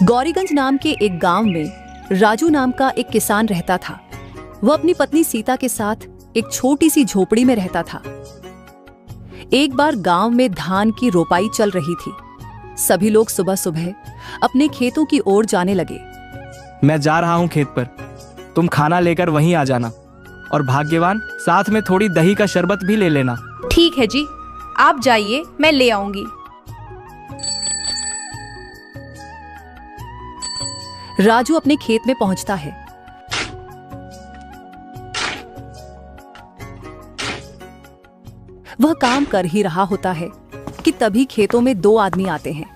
गौरीगंज नाम के एक गांव में राजू नाम का एक किसान रहता था। वह अपनी पत्नी सीता के साथ एक छोटी सी झोपड़ी में रहता था। एक बार गांव में धान की रोपाई चल रही थी। सभी लोग सुबह सुबह अपने खेतों की ओर जाने लगे। मैं जा रहा हूँ खेत पर, तुम खाना लेकर वहीं आ जाना, और भाग्यवान साथ में थोड़ी दही का शरबत भी ले लेना। ठीक है जी, आप जाइए, मैं ले आऊंगी। राजू अपने खेत में पहुंचता है। वह काम कर ही रहा होता है कि तभी खेतों में दो आदमी आते हैं।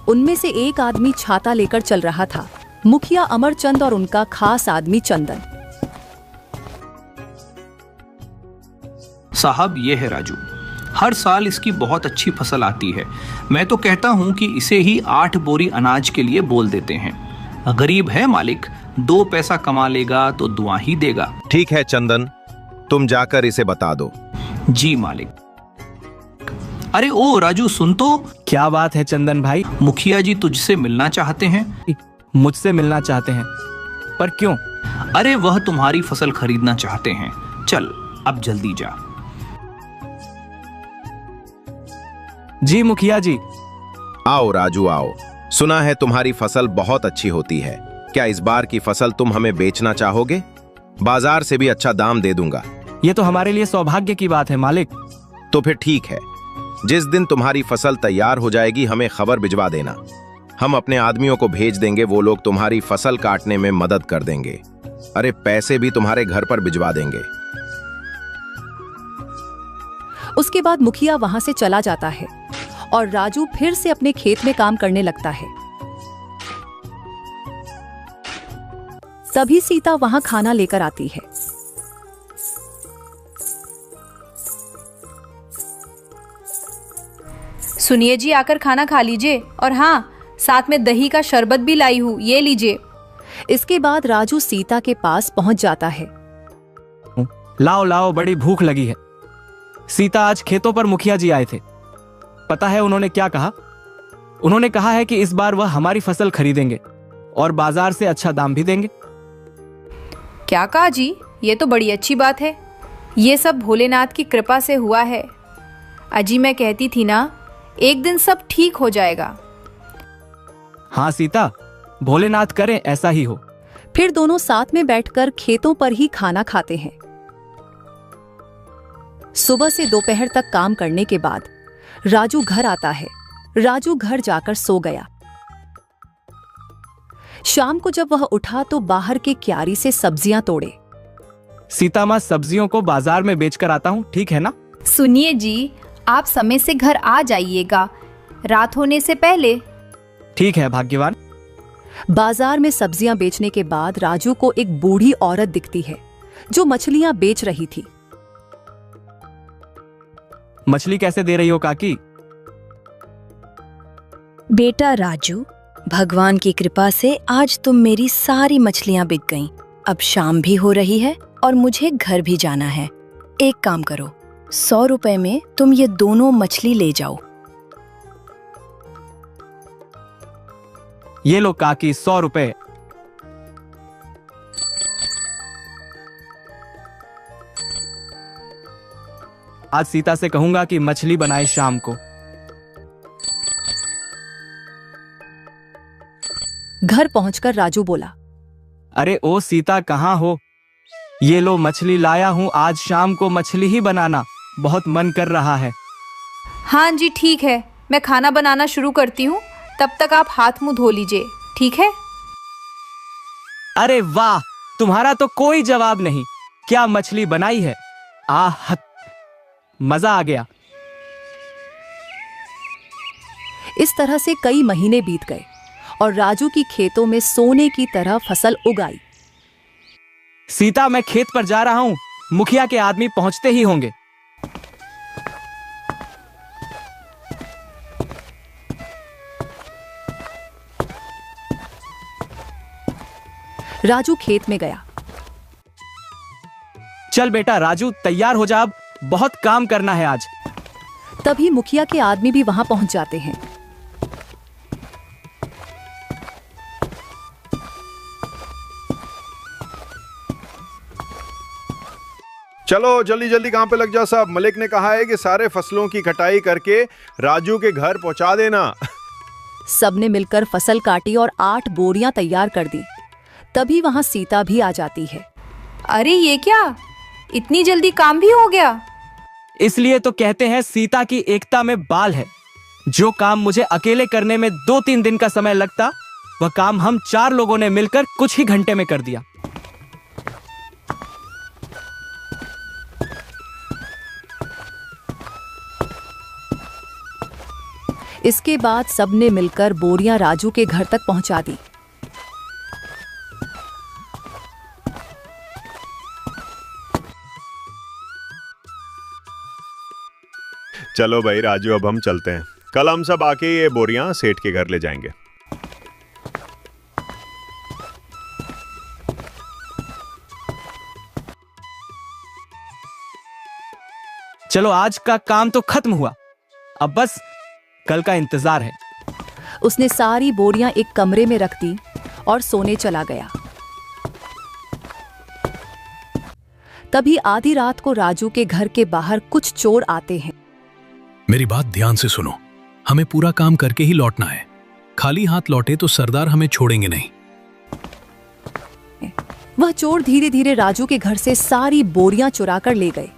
उनमें से एक आदमी छाता लेकर चल रहा था, मुखिया अमरचंद और उनका खास आदमी चंदन। साहब, ये है राजू। हर साल इसकी बहुत अच्छी फसल आती है। मैं तो कहता हूँ कि इसे ही 8 बोरी अनाज के लिए बोल देते हैं। गरीब है मालिक, 2 पैसा कमा लेगा तो दुआ ही देगा। ठीक है चंदन, तुम जाकर इसे बता दो। जी मालिक। अरे ओ राजू, सुन तो। क्या बात है चंदन भाई? मुखिया जी तुझसे मिलना चाहते हैं। मुझसे मिलना चाहते हैं? पर क्यों? अरे वह तुम्हारी फसल खरीदना चाहते हैं। चल अब जल्दी जा। जी मुखिया जी। आओ राजू आओ, सुना है तुम्हारी फसल बहुत अच्छी होती है। क्या इस बार की फसल तुम हमें बेचना चाहोगे? बाजार से भी अच्छा दाम दे दूंगा। ये तो हमारे लिए सौभाग्य की बात है मालिक। तो फिर ठीक है, जिस दिन तुम्हारी फसल तैयार हो जाएगी हमें खबर भिजवा देना। हम अपने आदमियों को भेज देंगे, वो लोग तुम्हारी फसल काटने में मदद कर देंगे। अरे पैसे भी तुम्हारे घर पर भिजवा देंगे। उसके बाद मुखिया वहां से चला जाता है और राजू फिर से अपने खेत में काम करने लगता है। तभी सीता वहां खाना लेकर आती है। सुनिए जी, आकर खाना खा लीजिए, और हाँ, साथ में दही का शरबत भी लाई हूँ, ये लीजिए। इसके बाद राजू सीता के पास पहुंच जाता है। लाओ लाओ, बड़ी भूख लगी है। सीता, आज खेतों पर मुखिया जी आए थे। पता है उन्होंने क्या कहा? उन्होंने कहा है कि इस बार वह हमारी फसल खरीदेंगे और बाजार से अच्छा दाम भी देंगे। क्या कहा जी? ये तो बड़ी अच्छी बात है। ये सब भोलेनाथ की कृपा से हुआ है। अजी, मैं कहती थी ना, एक दिन सब ठीक हो जाएगा। हाँ सीता, भोलेनाथ करें ऐसा ही हो। फिर दोनों साथ में बैठकर खेतों पर ही खाना खाते हैं। सुबह से दोपहर तक काम करने के बाद राजू घर आता है। राजू घर जाकर सो गया। शाम को जब वह उठा तो बाहर के क्यारी से सब्जियां तोड़े। सीता माँ, सब्जियों को बाजार में बेचकर आता हूँ, ठीक है ना? सुनिए जी, आप समय से घर आ जाइएगा, रात होने से पहले। ठीक है भाग्यवान। बाजार में सब्जियां बेचने के बाद राजू को एक बूढ़ी औरत दिखती है जो मछलियां बेच रही थी। मछली कैसे दे रही हो काकी? बेटा राजू, भगवान की कृपा से आज तुम मेरी सारी मछलियां बिक गईं। अब शाम भी हो रही है और मुझे घर भी जाना है। एक काम करो, 100 रुपए में तुम ये दोनों मछली ले जाओ। ये लो काकी, 100 रुपए। आज सीता से कहूंगा कि मछली बनाए शाम को। घर पहुंचकर राजू बोला, अरे ओ सीता, कहाँ हो? ये लो मछली लाया हूँ, आज शाम को मछली ही बनाना, बहुत मन कर रहा है। हाँ जी, ठीक है, मैं खाना बनाना शुरू करती हूँ, तब तक आप हाथ मुंह धो लीजिए, ठीक है? अरे वाह, तुम्हारा तो कोई जवाब नहीं। क्या मछली बनाई है? आह, मजा आ गया। इस तरह से कई महीने बीत गए और राजू की खेतों में सोने की तरह फसल उग आई। सीता, मैं खेत पर जा रहा हूं, मुखिया के आदमी पहुंचते ही होंगे। राजू खेत में गया। चल बेटा राजू, तैयार हो जा, अब बहुत काम करना है आज। तभी मुखिया के आदमी भी वहां पहुंच जाते हैं। चलो जल्दी जल्दी काम पे लग जाओ साहब। मलिक ने कहा है कि सारे फसलों की कटाई करके राजू के घर पहुंचा देना। सबने मिलकर फसल काटी और 8 बोरियां तैयार कर दी। तभी वहां सीता भी आ जाती है। अरे ये क्या, इतनी जल्दी काम भी हो गया? इसलिए तो कहते हैं सीता की एकता में बाल है। जो काम मुझे अकेले करने में 2-3 दिन का समय लगता, वह काम हम 4 लोगों ने मिलकर कुछ ही घंटे में कर दिया। इसके बाद सबने मिलकर बोरियां राजू के घर तक पहुंचा दी। चलो भाई राजू, अब हम चलते हैं। कल हम सब आके ये बोरियां सेठ के घर ले जाएंगे। चलो आज का काम तो खत्म हुआ, अब बस कल का इंतजार है। उसने सारी बोरियां एक कमरे में रख दी और सोने चला गया। तभी आधी रात को राजू के घर के बाहर कुछ चोर आते हैं। मेरी बात ध्यान से सुनो, हमें पूरा काम करके ही लौटना है। खाली हाथ लौटे तो सरदार हमें छोड़ेंगे नहीं। वह चोर धीरे धीरे राजू के घर से सारी बोरियां चुरा कर ले गए।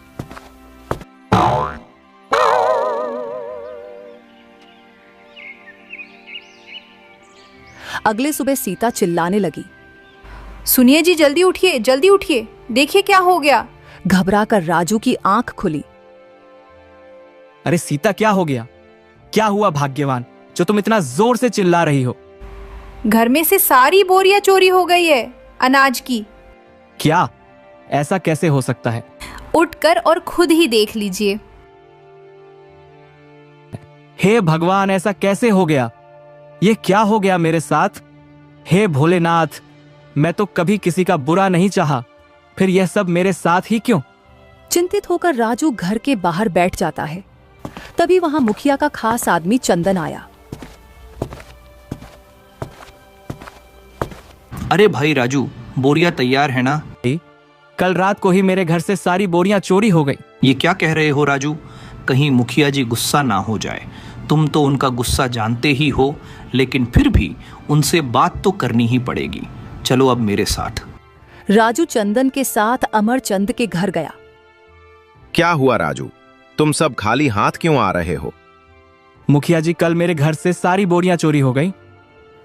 अगले सुबह सीता चिल्लाने लगी, सुनिए जी, जल्दी उठिए, जल्दी उठिए, देखिए क्या हो गया। घबराकर राजू की आंख खुली। अरे सीता, क्या हो गया? क्या हुआ भाग्यवान, जो तुम इतना जोर से चिल्ला रही हो? घर में से सारी बोरियां चोरी हो गई है, अनाज की। क्या? ऐसा कैसे हो सकता है? उठकर और खुद ही देख लीजिए। हे भगवान, ऐसा कैसे हो गया? ये क्या हो गया मेरे साथ? हे भोलेनाथ, मैं तो कभी किसी का बुरा नहीं चाहा, फिर यह सब मेरे साथ ही क्यों? चिंतित होकर राजू घर के बाहर बैठ जाता है। तभी वहां मुखिया का खास आदमी चंदन आया। अरे भाई राजू, बोरियां तैयार है ना? कल रात को ही मेरे घर से सारी बोरियां चोरी हो गई। ये क्या कह रहे हो राजू? कहीं मुखिया जी गुस्सा ना हो जाए। तुम तो उनका गुस्सा जानते ही हो, लेकिन फिर भी उनसे बात तो करनी ही पड़ेगी। चलो अब मेरे साथ। राजू चंदन के साथ अमरचंद के घर गया। क्या हुआ राजू, तुम सब खाली हाथ क्यों आ रहे हो? मुखिया जी, कल मेरे घर से सारी बोरियां चोरी हो गई।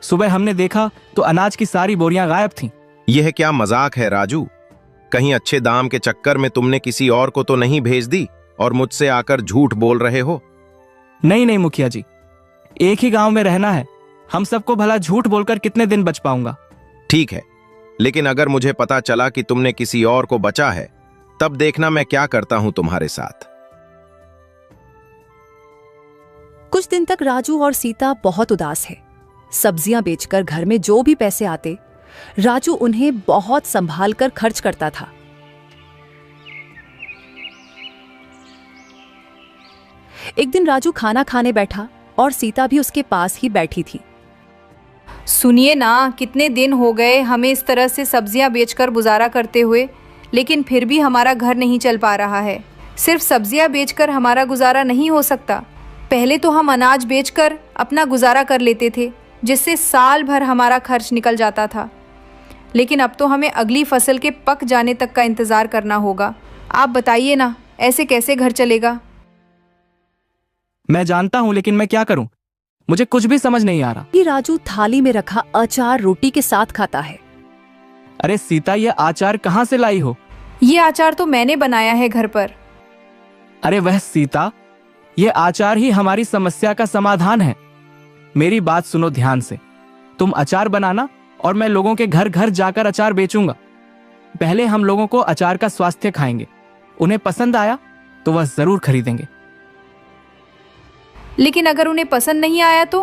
सुबह हमने देखा तो अनाज की सारी बोरियां गायब थीं। यह क्या मजाक है राजू? कहीं अच्छे दाम के चक्कर में तुमने किसी और को तो नहीं भेज दी और मुझसे आकर झूठ बोल रहे हो? नहीं नहीं मुखिया जी, एक ही गांव में रहना है, हम सबको भला झूठ बोलकर कितने दिन बच पाऊंगा? ठीक है, लेकिन अगर मुझे पता चला कि तुमने किसी और को बचा है, तब देखना मैं क्या करता हूं तुम्हारे साथ। कुछ दिन तक राजू और सीता बहुत उदास है। सब्जियां बेचकर घर में जो भी पैसे आते, राजू उन्हें बहुत संभाल कर खर्च करता था। एक दिन राजू खाना खाने बैठा और सीता भी उसके पास ही बैठी थी। सुनिए ना, कितने दिन हो गए हमें इस तरह से सब्जियां बेचकर गुजारा करते हुए, लेकिन फिर भी हमारा घर नहीं चल पा रहा है। सिर्फ सब्जियां बेचकर हमारा गुजारा नहीं हो सकता। पहले तो हम अनाज बेचकर अपना गुजारा कर लेते थे, जिससे साल भर हमारा खर्च निकल जाता था। लेकिन अब तो हमें अगली फसल के पक जाने तक का इंतजार करना होगा। आप बताइए ना, ऐसे कैसे घर चलेगा? मैं जानता हूं, लेकिन मैं क्या करूं? मुझे कुछ भी समझ नहीं आ रहा। कि राजू थाली में रखा अचार रोटी के साथ खाता है। अरे सीता, यह अचार कहां से लाई हो? ये अचार तो मैंने बनाया है घर पर। अरे वह सीता, यह अचार ही हमारी समस्या का समाधान है। मेरी बात सुनो ध्यान से। तुम अचार बनाना और मैं लोगों के घर घर जाकर अचार बेचूंगा। पहले हम लोगों को अचार का स्वास्थ्य खाएंगे, उन्हें पसंद आया तो वह जरूर खरीदेंगे। लेकिन अगर उन्हें पसंद नहीं आया तो?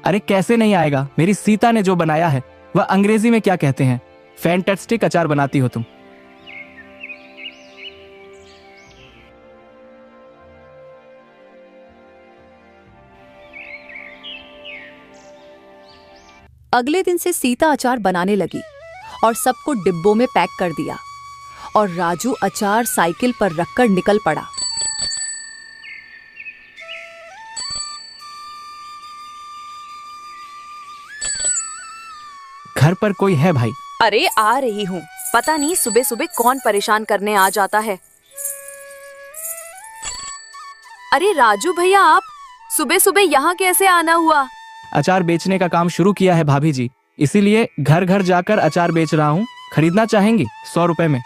अरे कैसे नहीं आएगा? मेरी सीता ने जो बनाया है, वह अंग्रेजी में क्या कहते हैं, फैंटास्टिक अचार बनाती हो तुम। अगले दिन से सीता अचार बनाने लगी और सबको डिब्बों में पैक कर दिया और राजू अचार साइकिल पर रखकर निकल पड़ा। घर पर कोई है भाई? अरे आ रही हूँ। पता नहीं सुबह सुबह कौन परेशान करने आ जाता है। अरे राजू भैया, आप सुबह सुबह यहाँ कैसे आना हुआ? अचार बेचने का काम शुरू किया है भाभी जी, इसीलिए घर घर जाकर अचार बेच रहा हूँ। खरीदना चाहेंगी 100 रुपए में?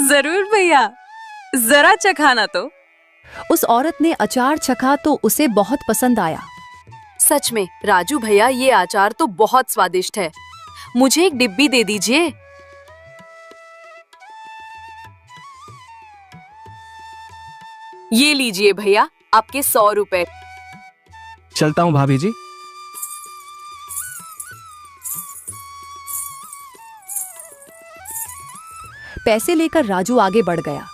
जरूर भैया, जरा चखाना तो। उस औरत ने अचार चखा तो उसे बहुत पसंद आया। सच में राजू भैया, ये अचार तो बहुत स्वादिष्ट है। मुझे एक डिब्बी दे दीजिए। ये लीजिए भैया, आपके 100 रुपए। चलता हूँ भाभी जी। पैसे लेकर राजू आगे बढ़ गया।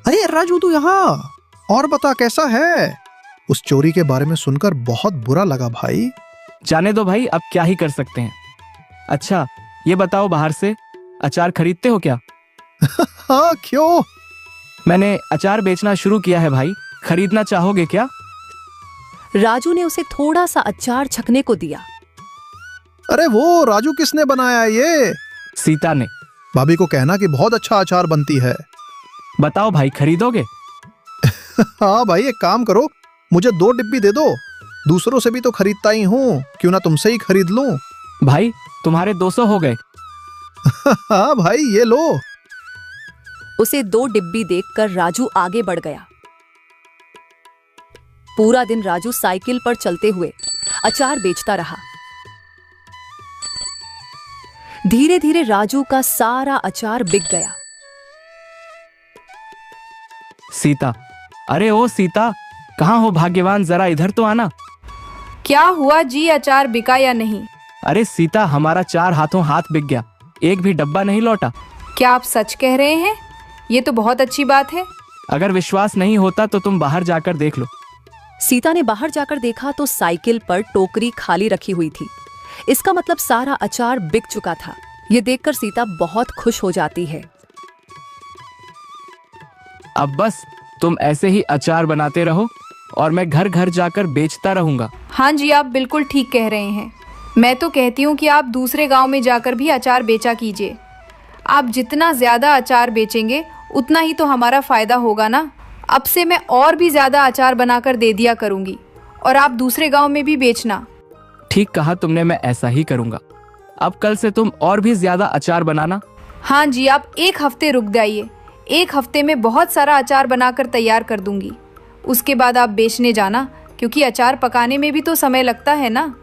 अरे राजू, तू यहाँ और बता, कैसा है? उस चोरी के बारे में सुनकर बहुत बुरा लगा भाई। जाने दो भाई, अब क्या ही कर सकते हैं। अच्छा ये बताओ, बाहर से अचार खरीदते हो क्या? हाँ, क्यों? मैंने अचार बेचना शुरू किया है भाई, खरीदना चाहोगे क्या? राजू ने उसे थोड़ा सा अचार छकने को दिया। अरे वो राजू किसने बनाया ये? सीता ने। भाभी को कहना कि बहुत अच्छा अचार बनती है। बताओ भाई, खरीदोगे? हाँ भाई, एक काम करो, मुझे 2 डिब्बी दे दो। दूसरों से भी तो खरीदता ही हूँ, क्यों ना तुमसे ही खरीद लूं। भाई तुम्हारे 200 हो गए। हाँ भाई, ये लो। उसे 2 डिब्बी देखकर राजू आगे बढ़ गया। पूरा दिन राजू साइकिल पर चलते हुए अचार बेचता रहा। धीरे धीरे राजू का सारा अचार बिक गया। सीता, अरे ओ सीता, कहाँ हो भाग्यवान, जरा इधर तो आना। क्या हुआ जी, अचार बिका या नहीं? अरे सीता, हमारा 4 हाथों हाथ बिक गया, एक भी डब्बा नहीं लौटा। क्या आप सच कह रहे हैं? ये तो बहुत अच्छी बात है। अगर विश्वास नहीं होता तो तुम बाहर जाकर देख लो। सीता ने बाहर जाकर देखा तो साइकिल पर टोकरी खाली रखी हुई थी। इसका मतलब सारा अचार बिक चुका था। ये देखकर सीता बहुत खुश हो जाती है। अब बस तुम ऐसे ही अचार बनाते रहो और मैं घर घर जाकर बेचता रहूंगा। हाँ जी, आप बिल्कुल ठीक कह रहे हैं। मैं तो कहती हूँ कि आप दूसरे गांव में जाकर भी अचार बेचा कीजिए। आप जितना ज्यादा अचार बेचेंगे उतना ही तो हमारा फायदा होगा ना। अब से मैं और भी ज्यादा अचार बनाकर दे दिया करूंगी और आप दूसरे गांव में भी बेचना। ठीक कहा तुमने, मैं ऐसा ही करूंगा। अब कल से तुम और भी ज्यादा अचार बनाना। हाँ जी, आप 1 हफ्ते रुक जाइए। 1 हफ्ते में बहुत सारा अचार बनाकर तैयार कर दूंगी। उसके बाद आप बेचने जाना, क्योंकि अचार पकाने में भी तो समय लगता है ना।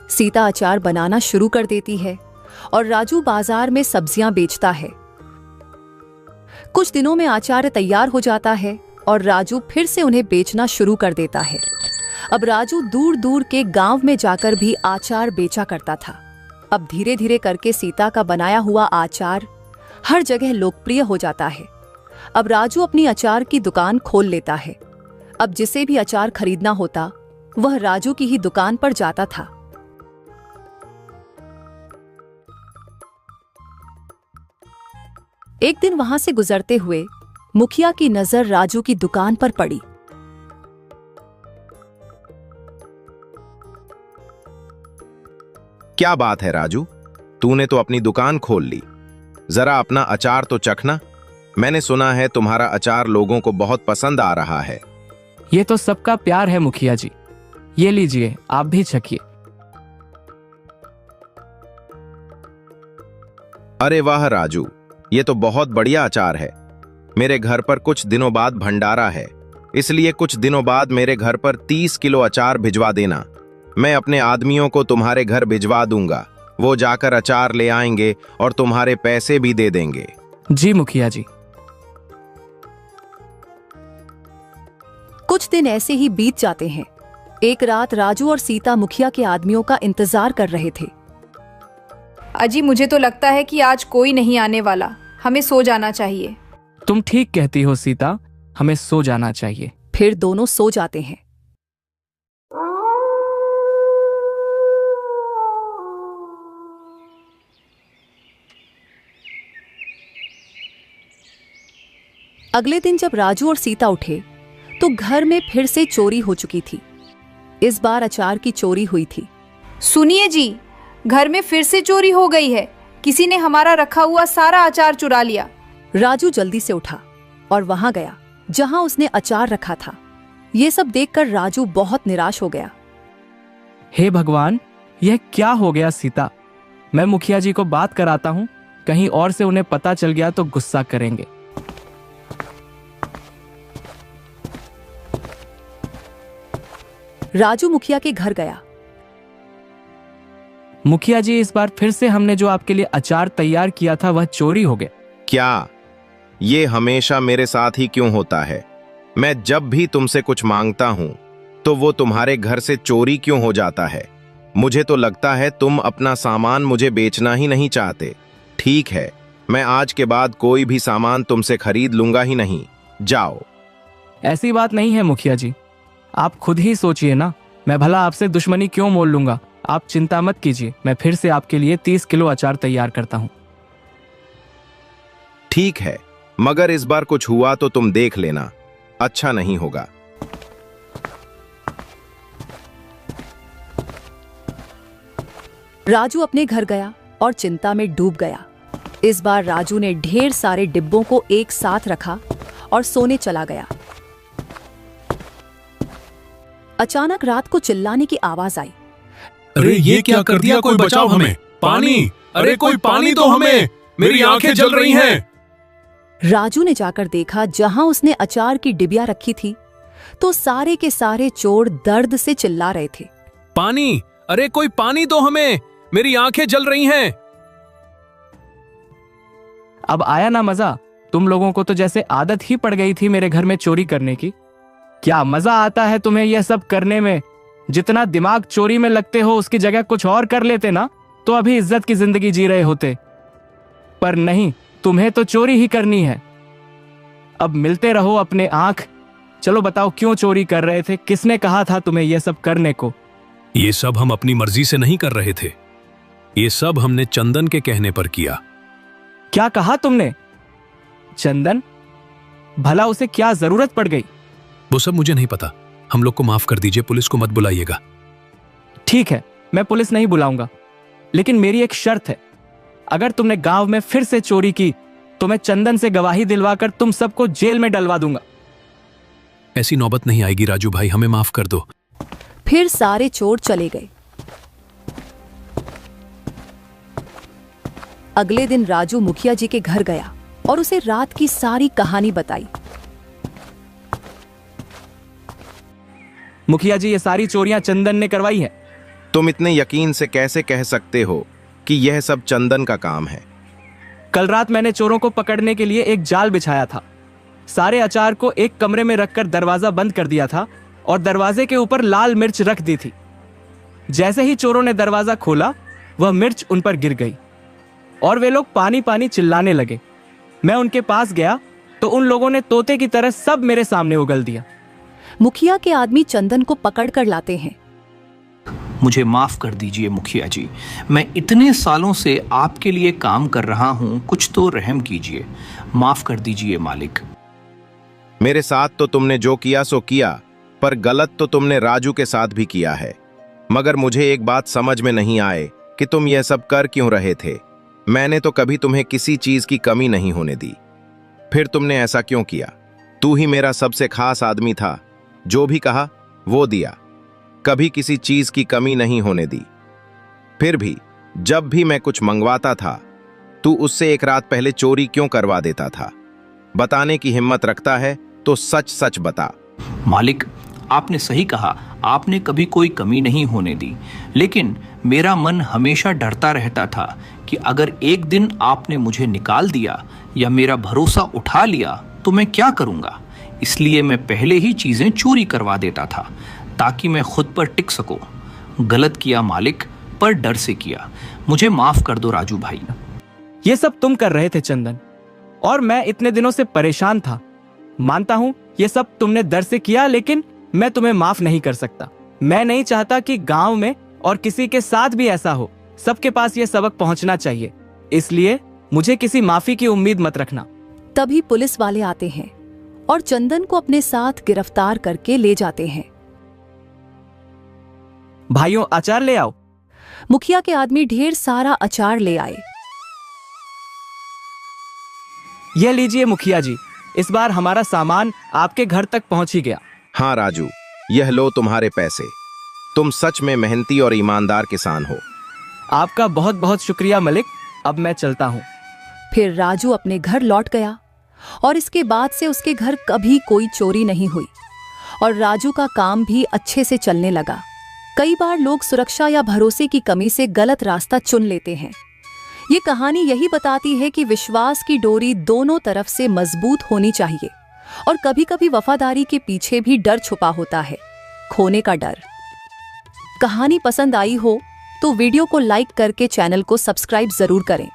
सीता अचार बनाना शुरू कर देती है और राजू बाजार में सब्जियां बेचता है। कुछ दिनों में अचार तैयार हो जाता है और राजू फिर से उन्हें बेचना शुरू कर देता है। अब राजू दूर दूर के गांव में जाकर भी अचार बेचा करता था। अब धीरे धीरे करके सीता का बनाया हुआ अचार हर जगह लोकप्रिय हो जाता है। अब राजू अपनी अचार की दुकान खोल लेता है। अब जिसे भी अचार खरीदना होता वह राजू की ही दुकान पर जाता था। एक दिन वहां से गुजरते हुए मुखिया की नजर राजू की दुकान पर पड़ी। क्या बात है राजू, तूने तो अपनी दुकान खोल ली। जरा अपना अचार तो चखना। मैंने सुना है तुम्हारा अचार लोगों को बहुत पसंद आ रहा है। ये तो सबका प्यार है मुखिया जी। ये लीजिए, आप भी चखिए। अरे वाह राजू, ये तो बहुत बढ़िया अचार है। मेरे घर पर कुछ दिनों बाद भंडारा है, इसलिए कुछ दिनों बाद मेरे घर पर 30 किलो अचार भिजवा देना। मैं अपने आदमियों को तुम्हारे घर भिजवा दूंगा। वो जाकर अचार ले आएंगे और तुम्हारे पैसे भी दे देंगे। जी मुखिया जी। कुछ दिन ऐसे ही बीत जाते हैं। एक रात राजू और सीता मुखिया के आदमियों का इंतजार कर रहे थे। अजी, मुझे तो लगता है कि आज कोई नहीं आने वाला। हमें सो जाना चाहिए। तुम ठीक कहती हो सीता, हमें सो जाना चाहिए। फिर दोनों सो जाते हैं। अगले दिन जब राजू और सीता उठे तो घर में फिर से चोरी हो चुकी थी। इस बार अचार की चोरी हुई थी। सुनिए जी, घर में फिर से चोरी हो गई है। किसी ने हमारा रखा हुआ सारा अचार चुरा लिया। राजू जल्दी से उठा और वहां गया जहां उसने अचार रखा था। ये सब देखकर राजू बहुत निराश हो गया। हे भगवान, यह क्या हो गया सीता? मैं मुखिया जी को बात कराता हूँ, कहीं और से उन्हें पता चल गया तो गुस्सा करेंगे। राजू मुखिया के घर गया। मुखिया जी, इस बार फिर से हमने जो आपके लिए अचार तैयार किया था वह चोरी हो गया। क्या ये हमेशा मेरे साथ ही क्यों होता है? मैं जब भी तुमसे कुछ मांगता हूं तो वो तुम्हारे घर से चोरी क्यों हो जाता है? मुझे तो लगता है तुम अपना सामान मुझे बेचना ही नहीं चाहते। ठीक है, मैं आज के बाद कोई भी सामान तुमसे खरीद लूंगा ही नहीं। जाओ। ऐसी बात नहीं है मुखिया जी, आप खुद ही सोचिए ना, मैं भला आपसे दुश्मनी क्यों मोल लूंगा? आप चिंता मत कीजिए, मैं फिर से आपके लिए 30 किलो अचार तैयार करता हूं। ठीक है, मगर इस बार कुछ हुआ तो तुम देख लेना, अच्छा नहीं होगा। राजू अपने घर गया और चिंता में डूब गया। इस बार राजू ने ढेर सारे डिब्बों को एक साथ रखा और सोने चला गया। अचानक रात को चिल्लाने की आवाज आई। अरे ये क्या कर दिया? कोई बचाओ हमें! पानी! अरे कोई पानी दो हमें! मेरी आंखें जल रही हैं। राजू ने जाकर देखा जहां उसने अचार की डिबिया रखी थी तो सारे के सारे चोर दर्द से चिल्ला रहे थे। पानी! अरे कोई पानी दो हमें! मेरी आंखें जल रही हैं। अब आया ना मजा? तुम लोगों को तो जैसे आदत ही पड़ गई थी मेरे घर में चोरी करने की। क्या मजा आता है तुम्हें यह सब करने में? जितना दिमाग चोरी में लगते हो उसकी जगह कुछ और कर लेते ना तो अभी इज्जत की जिंदगी जी रहे होते। पर नहीं, तुम्हें तो चोरी ही करनी है। अब मिलते रहो अपने आंख। चलो बताओ, क्यों चोरी कर रहे थे? किसने कहा था तुम्हें यह सब करने को? ये सब हम अपनी मर्जी से नहीं कर रहे थे, ये सब हमने चंदन के कहने पर किया। क्या कहा तुमने? चंदन? भला उसे क्या जरूरत पड़ गई? वो सब मुझे नहीं पता, हम लोग को माफ कर दीजिए, पुलिस को मत बुलाइएगा। ठीक है, मैं पुलिस नहीं बुलाऊंगा, लेकिन मेरी एक शर्त है। अगर तुमने गांव में फिर से चोरी की तो मैं चंदन से गवाही दिलवाकर तुम सबको जेल में डलवा दूंगा। ऐसी नौबत नहीं आएगी राजू भाई, हमें माफ कर दो। फिर सारे चोर चले गए। अगले दिन राजू मुखिया जी के घर गया और उसे रात की सारी कहानी बताई। मुखिया जी, ये सारी चोरियां चंदन ने करवाई है। तुम इतने यकीन से कैसे कह सकते हो कि यह सब चंदन का काम है? कल रात मैंने चोरों को पकड़ने के लिए एक जाल बिछाया था। सारे अचार को एक कमरे में रखकर दरवाजा बंद कर दिया था और दरवाजे के ऊपर लाल मिर्च रख दी थी। जैसे ही चोरों ने दरवाजा खोला, वह मिर्च उन पर गिर गई और वे लोग पानी पानी चिल्लाने लगे। मैं उनके पास गया तो उन लोगों ने तोते की तरह सब मेरे सामने उगल दिया। मुखिया के आदमी चंदन को पकड़ कर लाते हैं। मुझे माफ कर दीजिए मुखिया जी, मैं इतने सालों से आपके लिए काम कर रहा हूं, कुछ तो रहम कीजिए। माफ कर दीजिए मालिक। मेरे साथ तो तुमने जो किया सो किया, पर गलत तो तुमने राजू के साथ भी किया है। मगर मुझे एक बात समझ में नहीं आए कि तुम यह सब कर क्यों रहे थे। मैंने तो कभी तुम्हें किसी चीज की कमी नहीं होने दी, फिर तुमने ऐसा क्यों किया? तू ही मेरा सबसे खास आदमी था, जो भी कहा वो दिया, कभी किसी चीज की कमी नहीं होने दी। फिर भी जब भी मैं कुछ मंगवाता था तू उससे एक रात पहले चोरी क्यों करवा देता था? बताने की हिम्मत रखता है तो सच सच बता। मालिक, आपने सही कहा, आपने कभी कोई कमी नहीं होने दी, लेकिन मेरा मन हमेशा डरता रहता था कि अगर एक दिन आपने मुझे निकाल दिया या मेरा भरोसा उठा लिया तो मैं क्या करूंगा। इसलिए मैं पहले ही चीजें चोरी करवा देता था ताकि मैं खुद पर टिक सकूं। गलत किया मालिक, पर डर से किया। मुझे माफ कर दो राजू भाई। ये सब तुम कर रहे थे चंदन, और मैं इतने दिनों से परेशान था। मानता हूं ये सब तुमने डर से किया, लेकिन मैं तुम्हें माफ नहीं कर सकता। मैं नहीं चाहता कि गांव में और किसी के साथ भी ऐसा हो। सबके पास ये सबक पहुंचना चाहिए, इसलिए मुझे किसी माफी की उम्मीद मत रखना। तभी पुलिस वाले आते हैं और चंदन को अपने साथ गिरफ्तार करके ले जाते हैं। भाइयों, अचार ले आओ। मुखिया के आदमी ढेर सारा अचार ले आए। यह लीजिए मुखिया जी, इस बार हमारा सामान आपके घर तक पहुंच ही गया। हाँ राजू, यह लो तुम्हारे पैसे। तुम सच में मेहनती और ईमानदार किसान हो। आपका बहुत बहुत शुक्रिया मलिक। अब मैं चलता हूँ। फिर राजू अपने घर लौट गया और इसके बाद से उसके घर कभी कोई चोरी नहीं हुई और राजू का काम भी अच्छे से चलने लगा। कई बार लोग सुरक्षा या भरोसे की कमी से गलत रास्ता चुन लेते हैं। ये कहानी यही बताती है कि विश्वास की डोरी दोनों तरफ से मजबूत होनी चाहिए और कभी-कभी वफादारी के पीछे भी डर छुपा होता है, खोने का डर। कहानी पसंद आई हो तो वीडियो को लाइक करके चैनल को सब्सक्राइब जरूर करें।